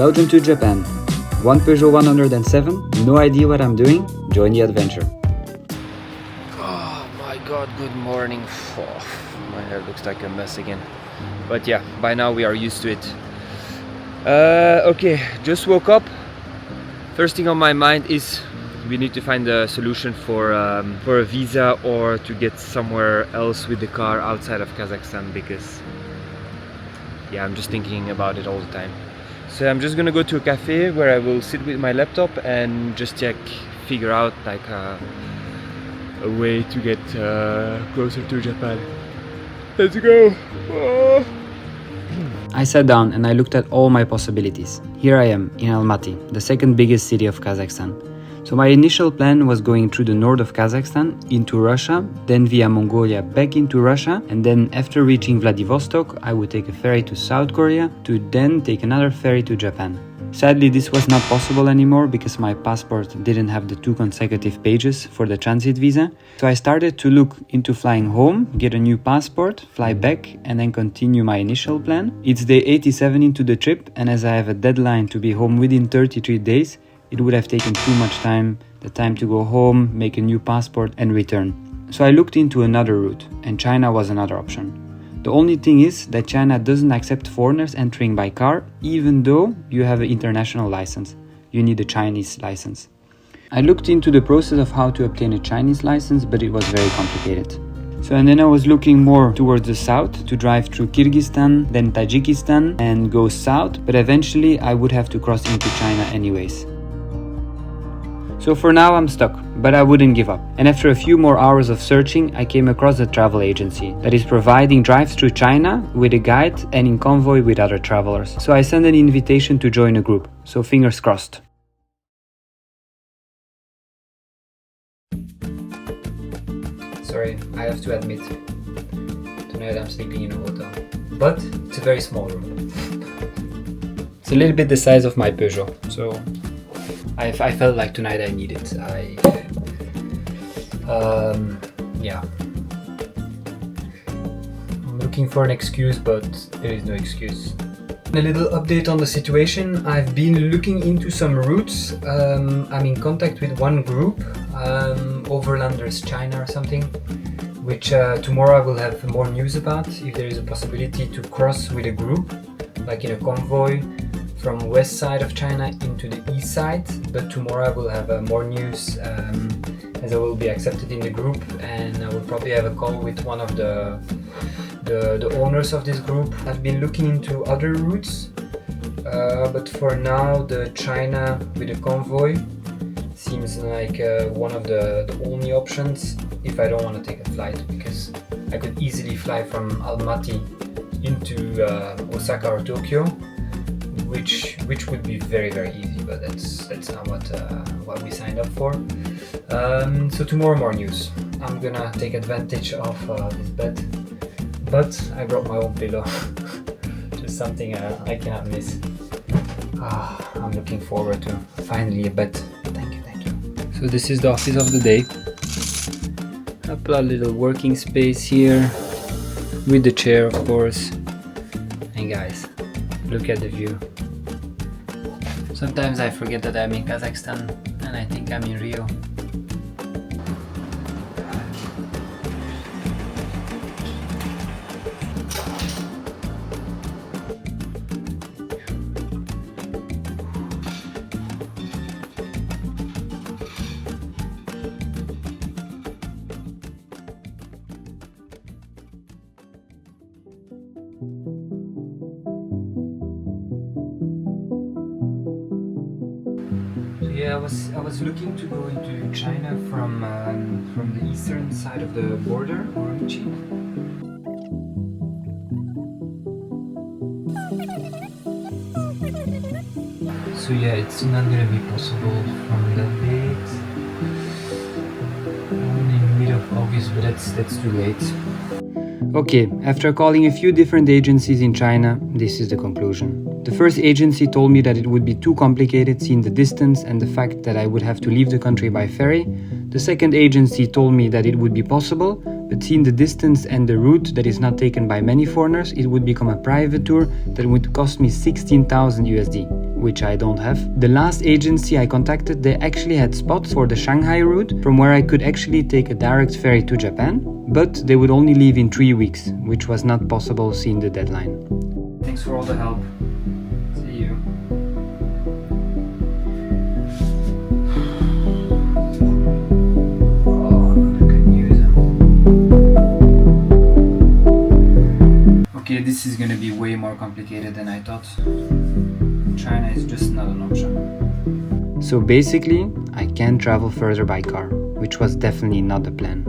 Belgium to Japan. One Peugeot 107, no idea what I'm doing, join the adventure. Oh my god, good morning. Oh, my hair looks like a mess again. But yeah, by now we are used to it. Okay, just woke up. First thing on my mind is we need to find a solution for a visa or to get somewhere else with the car outside of Kazakhstan, because yeah, I'm just thinking about it all the time. So I'm just gonna go to a cafe where I will sit with my laptop and just figure out like a way to get closer to Japan. Let's go! Oh. I sat down and I looked at all my possibilities. Here I am, in Almaty, the second biggest city of Kazakhstan. So my initial plan was going through the north of Kazakhstan into Russia, then via Mongolia back into Russia, and then after reaching Vladivostok, I would take a ferry to South Korea to then take another ferry to Japan. Sadly, this was not possible anymore because my passport didn't have the 2 consecutive pages for the transit visa. So I started to look into flying home, get a new passport, fly back, and then continue my initial plan. It's day 87 into the trip, and as I have a deadline to be home within 33 days, it would have taken too much time, the time to go home, make a new passport and return. So I looked into another route, and China was another option. The only thing is that China doesn't accept foreigners entering by car, even though you have an international license. You need a Chinese license. I looked into the process of how to obtain a Chinese license, but it was very complicated. So and then I was looking more towards the south to drive through Kyrgyzstan, then Tajikistan and go south, but eventually I would have to cross into China anyways. So for now I'm stuck, but I wouldn't give up. And after a few more hours of searching, I came across a travel agency that is providing drives through China with a guide and in convoy with other travelers. So I sent an invitation to join a group, so fingers crossed. Sorry, I have to admit, tonight I'm sleeping in a hotel. But it's a very small room. It's a little bit the size of my Peugeot, so I felt like tonight I need it. Yeah. I'm looking for an excuse, but there is no excuse. A little update on the situation. I've been looking into some routes. I'm in contact with one group, Overlanders China or something, which tomorrow I will have more news about, if there is a possibility to cross with a group, like in a convoy, from west side of China into the east side, but tomorrow I will have more news as I will be accepted in the group, and I will probably have a call with one of the owners of this group. I've been looking into other routes, but for now the China with a convoy seems like one of the only options if I don't want to take a flight, because I could easily fly from Almaty into Osaka or Tokyo, which would be very easy, but that's not what we signed up for. So tomorrow more news. I'm gonna take advantage of this bed, but I brought my own pillow. Just something I cannot miss. I'm looking forward to finally a bed. Thank you. So this is the office of the day. A little working space here with the chair, of course. And guys, look at the view. Sometimes I forget that I'm in Kazakhstan and I think I'm in Rio. Yeah, I was looking to go into China from the eastern side of the border, Urumqi. So yeah, it's not gonna be possible from that date. Only mid of August, but that's too late. Okay, after calling a few different agencies in China, this is the conclusion. The first agency told me that it would be too complicated seeing the distance and the fact that I would have to leave the country by ferry. The second agency told me that it would be possible, but seeing the distance and the route that is not taken by many foreigners, it would become a private tour that would cost me 16,000 USD, which I don't have. The last agency I contacted, they actually had spots for the Shanghai route, from where I could actually take a direct ferry to Japan, but they would only leave in 3 weeks, which was not possible seeing the deadline. Thanks for all the help. See you. Okay, this is gonna be way more complicated than I thought. China is just not an option. So basically, I can't travel further by car, which was definitely not the plan.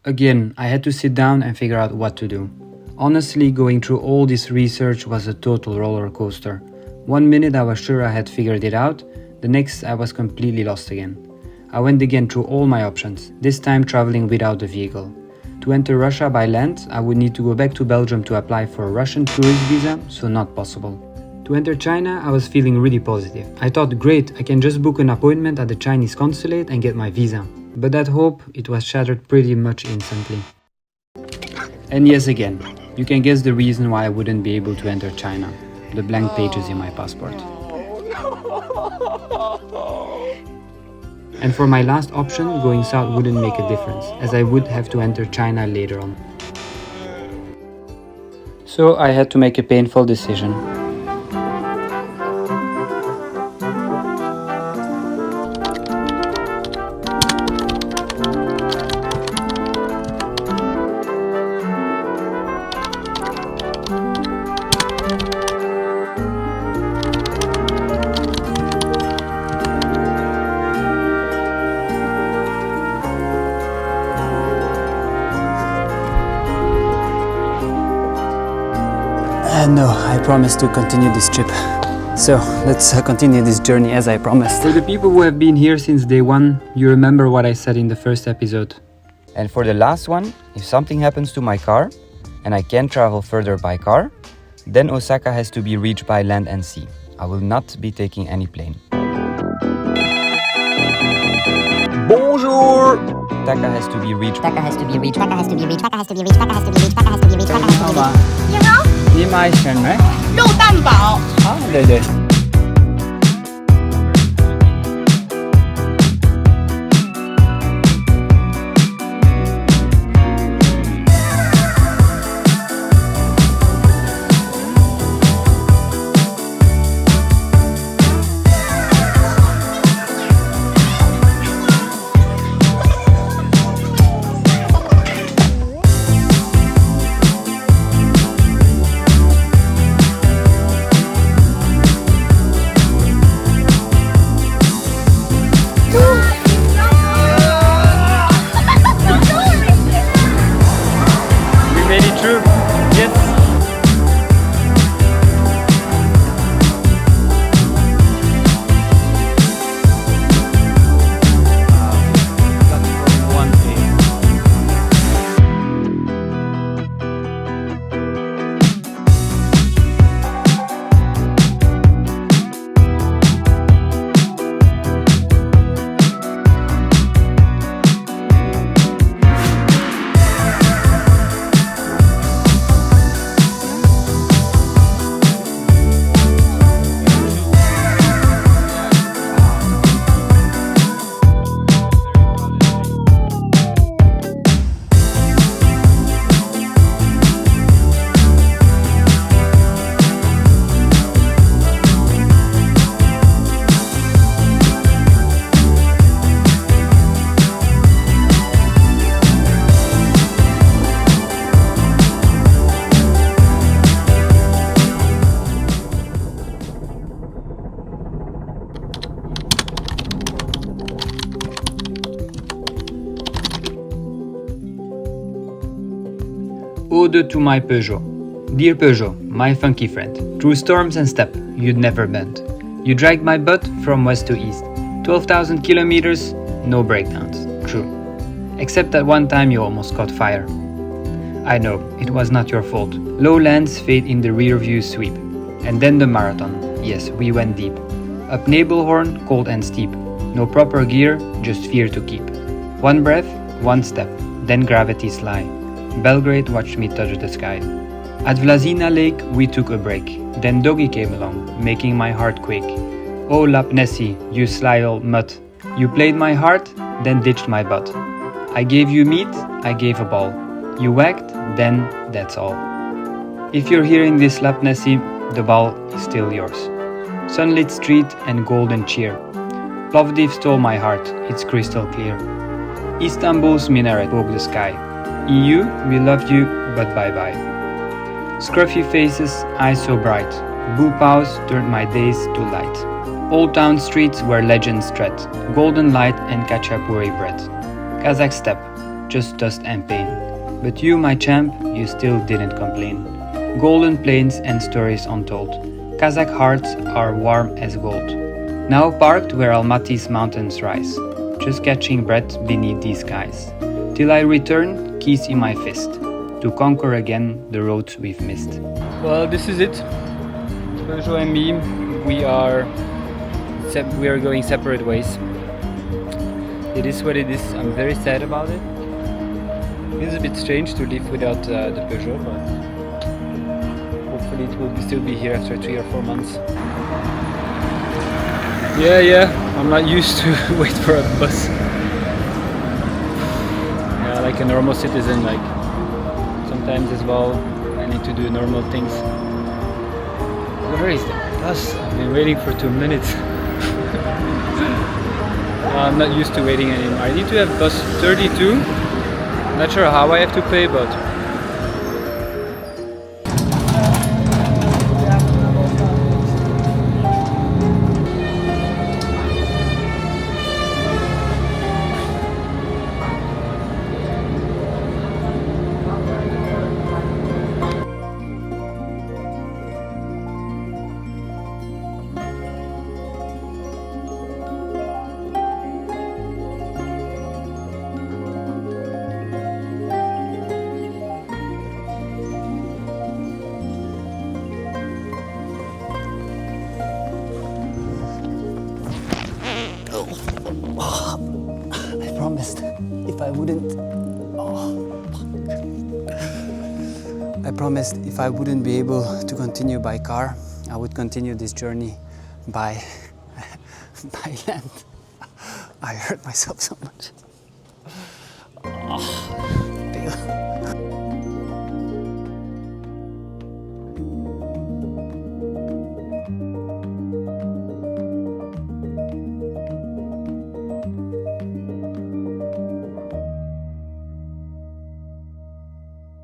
Again, I had to sit down and figure out what to do. Honestly, going through all this research was a total roller coaster. 1 minute I was sure I had figured it out, the next I was completely lost again. I went again through all my options, this time traveling without a vehicle. To enter Russia by land, I would need to go back to Belgium to apply for a Russian tourist visa, so not possible. To enter China, I was feeling really positive. I thought, great, I can just book an appointment at the Chinese consulate and get my visa. But that hope, it was shattered pretty much instantly. And yes, again, you can guess the reason why I wouldn't be able to enter China. The blank pages in my passport. And for my last option, going south wouldn't make a difference, as I would have to enter China later on. So I had to make a painful decision. No, I promised to continue this trip. So, let's continue this journey as I promised. For the people who have been here since day one, you remember what I said in the first episode. And for the last one, if something happens to my car and I can't travel further by car, then Osaka has to be reached by land and sea. I will not be taking any plane. Bonjour! Osaka has to be reached. Osaka has to be reached. Osaka has to be reached. Osaka has to be reached. Osaka has to be reached. Osaka has to be reached. Osaka has to be reached. 你好，你买什么？肉蛋堡。啊，对对。Ode to my Peugeot. Dear Peugeot, my funky friend, through storms and steppe, you'd never bend. You dragged my butt from west to east. 12,000 kilometers, no breakdowns. True. Except that one time you almost caught fire. I know, it was not your fault. Lowlands fade in the rear view sweep. And then the marathon. Yes, we went deep. Up Nebelhorn, cold and steep. No proper gear, just fear to keep. One breath, one step, then gravity sly. Belgrade watched me touch the sky. At Vlasina Lake, we took a break. Then Doggy came along, making my heart quake. Oh Lap Nessie, you sly old mutt. You played my heart, then ditched my butt. I gave you meat, I gave a ball. You whacked, then that's all. If you're hearing this Lap Nessie, the ball is still yours. Sunlit street and golden cheer. Plovdiv stole my heart, it's crystal clear. Istanbul's minaret broke the sky. EU, we loved you, but bye-bye. Scruffy faces, eyes so bright. Boo pows turned my days to light. Old town streets where legends tread. Golden light and Khachapuri bread. Kazakh steppe, just dust and pain. But you, my champ, you still didn't complain. Golden plains and stories untold. Kazakh hearts are warm as gold. Now parked where Almaty's mountains rise. Just catching breath beneath these skies. Till I return, keys in my fist. To conquer again the roads we've missed. Well, this is it. Peugeot and me, we are going separate ways. It is what it is. I'm very sad about it. It's a bit strange to live without the Peugeot, but hopefully it will still be here after 3 or 4 months. Yeah, I'm not used to wait for a bus. Yeah, like a normal citizen, like sometimes as well, I need to do normal things. Where is the bus? I've been waiting for 2 minutes. I'm not used to waiting anymore. I need to have bus 32. Not sure how I have to pay, but I promised if I wouldn't. I promised if I wouldn't be able to continue by car, I would continue this journey by land. I hurt myself so much.